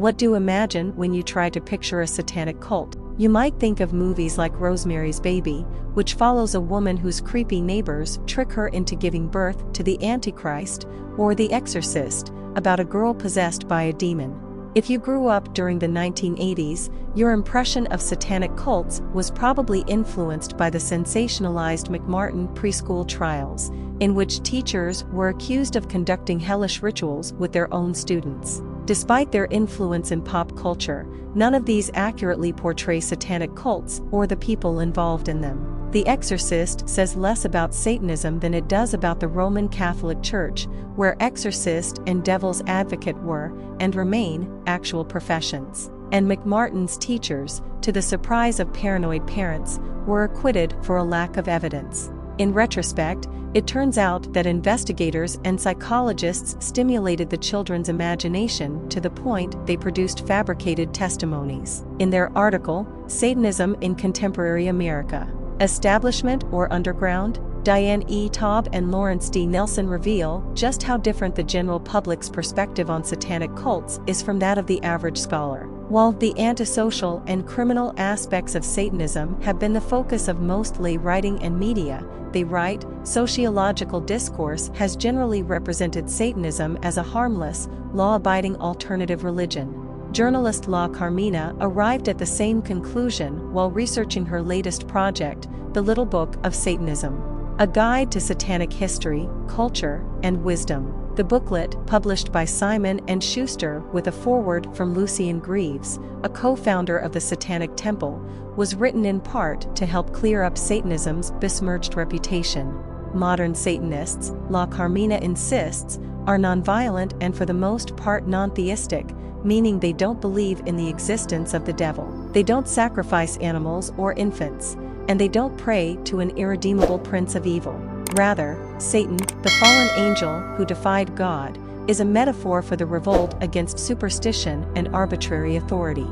What do you imagine when you try to picture a satanic cult? You might think of movies like Rosemary's Baby, which follows a woman whose creepy neighbors trick her into giving birth to the Antichrist, or The Exorcist, about a girl possessed by a demon. If you grew up during the 1980s, your impression of satanic cults was probably influenced by the sensationalized McMartin preschool trials, in which teachers were accused of conducting hellish rituals with their own students. Despite their influence in pop culture, none of these accurately portray satanic cults or the people involved in them. The Exorcist says less about Satanism than it does about the Roman Catholic Church, where exorcist and devil's advocate were, and remain, actual professions. And McMartin's teachers, to the surprise of paranoid parents, were acquitted for a lack of evidence. In retrospect, it turns out that investigators and psychologists stimulated the children's imagination to the point they produced fabricated testimonies. In their article, Satanism in Contemporary America, Establishment or Underground, Diane E. Taub and Lawrence D. Nelson reveal just how different the general public's perspective on satanic cults is from that of the average scholar. While the antisocial and criminal aspects of Satanism have been the focus of most lay writing and media, they write, sociological discourse has generally represented Satanism as a harmless, law-abiding alternative religion. Journalist La Carmina arrived at the same conclusion while researching her latest project, The Little Book of Satanism, a guide to satanic history, culture, and wisdom. The booklet, published by Simon & Schuster with a foreword from Lucien Greaves, a co-founder of the Satanic Temple, was written in part to help clear up Satanism's besmirched reputation. Modern Satanists, La Carmina insists, are nonviolent and for the most part non-theistic, meaning they don't believe in the existence of the devil. They don't sacrifice animals or infants, and they don't pray to an irredeemable prince of evil. Rather, Satan, the fallen angel who defied God, is a metaphor for the revolt against superstition and arbitrary authority.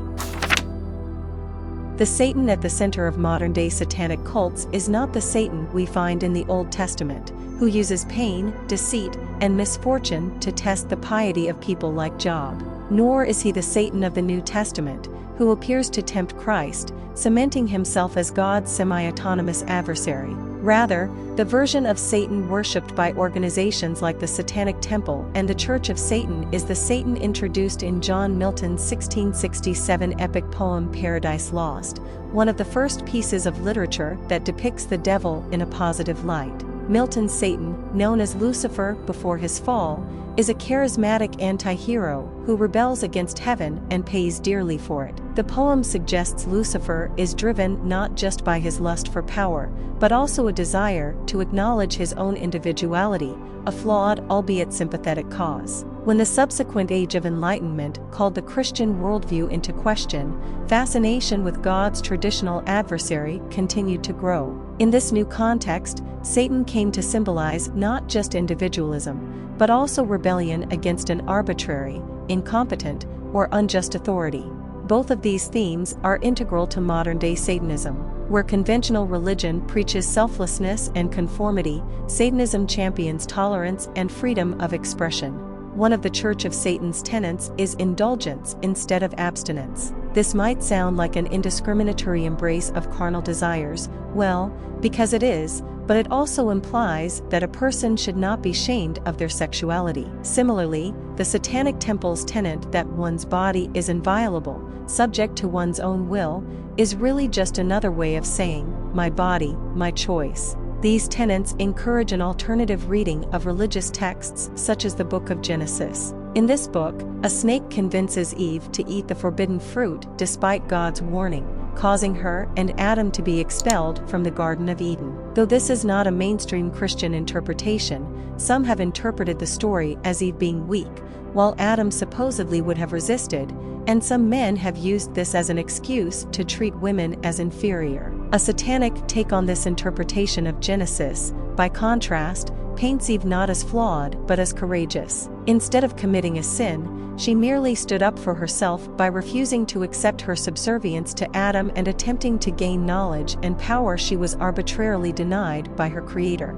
The Satan at the center of modern-day satanic cults is not the Satan we find in the Old Testament, who uses pain, deceit, and misfortune to test the piety of people like Job. Nor is he the Satan of the New Testament, who appears to tempt Christ, cementing himself as God's semi-autonomous adversary. Rather, the version of Satan worshipped by organizations like the Satanic Temple and the Church of Satan is the Satan introduced in John Milton's 1667 epic poem Paradise Lost, one of the first pieces of literature that depicts the devil in a positive light. Milton's Satan, known as Lucifer before his fall, is a charismatic anti-hero who rebels against heaven and pays dearly for it. The poem suggests Lucifer is driven not just by his lust for power, but also a desire to acknowledge his own individuality, a flawed albeit sympathetic cause. When the subsequent Age of Enlightenment called the Christian worldview into question, fascination with God's traditional adversary continued to grow. In this new context, Satan came to symbolize not just individualism, but also rebellion against an arbitrary, incompetent, or unjust authority. Both of these themes are integral to modern-day Satanism. Where conventional religion preaches selflessness and conformity, Satanism champions tolerance and freedom of expression. One of the Church of Satan's tenets is indulgence instead of abstinence. This might sound like an indiscriminatory embrace of carnal desires, well, because it is, but it also implies that a person should not be shamed of their sexuality. Similarly, the Satanic Temple's tenet that one's body is inviolable, subject to one's own will, is really just another way of saying, my body, my choice. These tenets encourage an alternative reading of religious texts such as the Book of Genesis. In this book, a snake convinces Eve to eat the forbidden fruit despite God's warning, causing her and Adam to be expelled from the Garden of Eden. Though this is not a mainstream Christian interpretation, some have interpreted the story as Eve being weak, while Adam supposedly would have resisted, and some men have used this as an excuse to treat women as inferior. A satanic take on this interpretation of Genesis, by contrast, paints Eve not as flawed but as courageous. Instead of committing a sin, she merely stood up for herself by refusing to accept her subservience to Adam and attempting to gain knowledge and power she was arbitrarily denied by her Creator.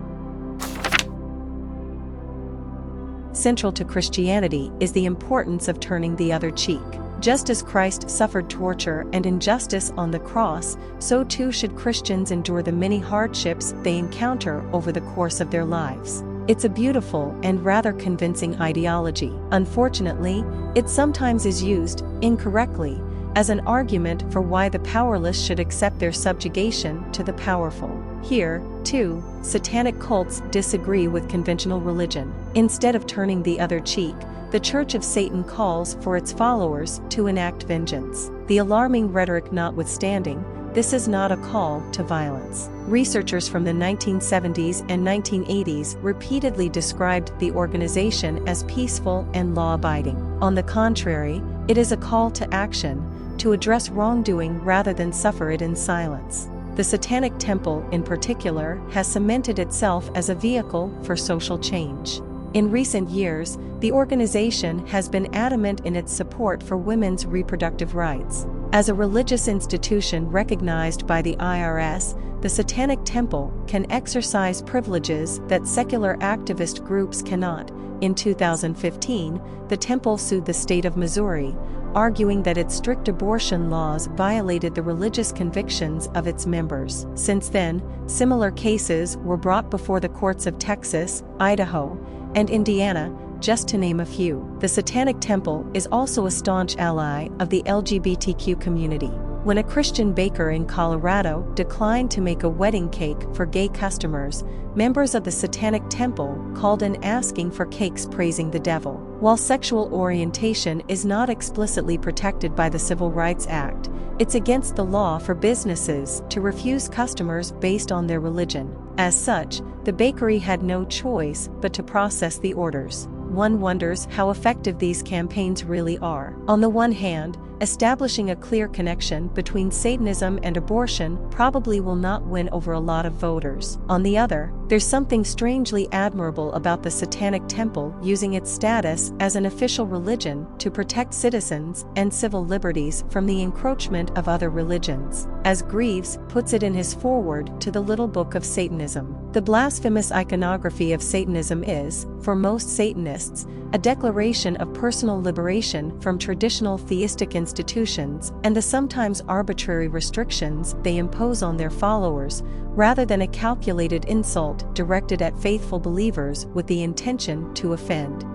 Central to Christianity is the importance of turning the other cheek. Just as Christ suffered torture and injustice on the cross, so too should Christians endure the many hardships they encounter over the course of their lives. It's a beautiful and rather convincing ideology. Unfortunately, it sometimes is used, incorrectly, as an argument for why the powerless should accept their subjugation to the powerful. Here, too, satanic cults disagree with conventional religion. Instead of turning the other cheek, the Church of Satan calls for its followers to enact vengeance. The alarming rhetoric notwithstanding, this is not a call to violence. Researchers from the 1970s and 1980s repeatedly described the organization as peaceful and law-abiding. On the contrary, it is a call to action, to address wrongdoing rather than suffer it in silence. The Satanic Temple, in particular, has cemented itself as a vehicle for social change. In recent years, the organization has been adamant in its support for women's reproductive rights. As a religious institution recognized by the IRS, the Satanic Temple can exercise privileges that secular activist groups cannot. In 2015, the temple sued the state of Missouri, arguing that its strict abortion laws violated the religious convictions of its members. Since then, similar cases were brought before the courts of Texas, Idaho, and Indiana, just to name a few. The Satanic Temple is also a staunch ally of the LGBTQ community. When a Christian baker in Colorado declined to make a wedding cake for gay customers, members of the Satanic Temple called in asking for cakes praising the devil. While sexual orientation is not explicitly protected by the Civil Rights Act, it's against the law for businesses to refuse customers based on their religion. As such, the bakery had no choice but to process the orders. One wonders how effective these campaigns really are. On the one hand, establishing a clear connection between Satanism and abortion probably will not win over a lot of voters. On the other, there's something strangely admirable about the Satanic Temple using its status as an official religion to protect citizens and civil liberties from the encroachment of other religions. As Greaves puts it in his foreword to the Little Book of Satanism, the blasphemous iconography of Satanism is, for most Satanists, a declaration of personal liberation from traditional theistic institutions and the sometimes arbitrary restrictions they impose on their followers, rather than a calculated insult directed at faithful believers with the intention to offend.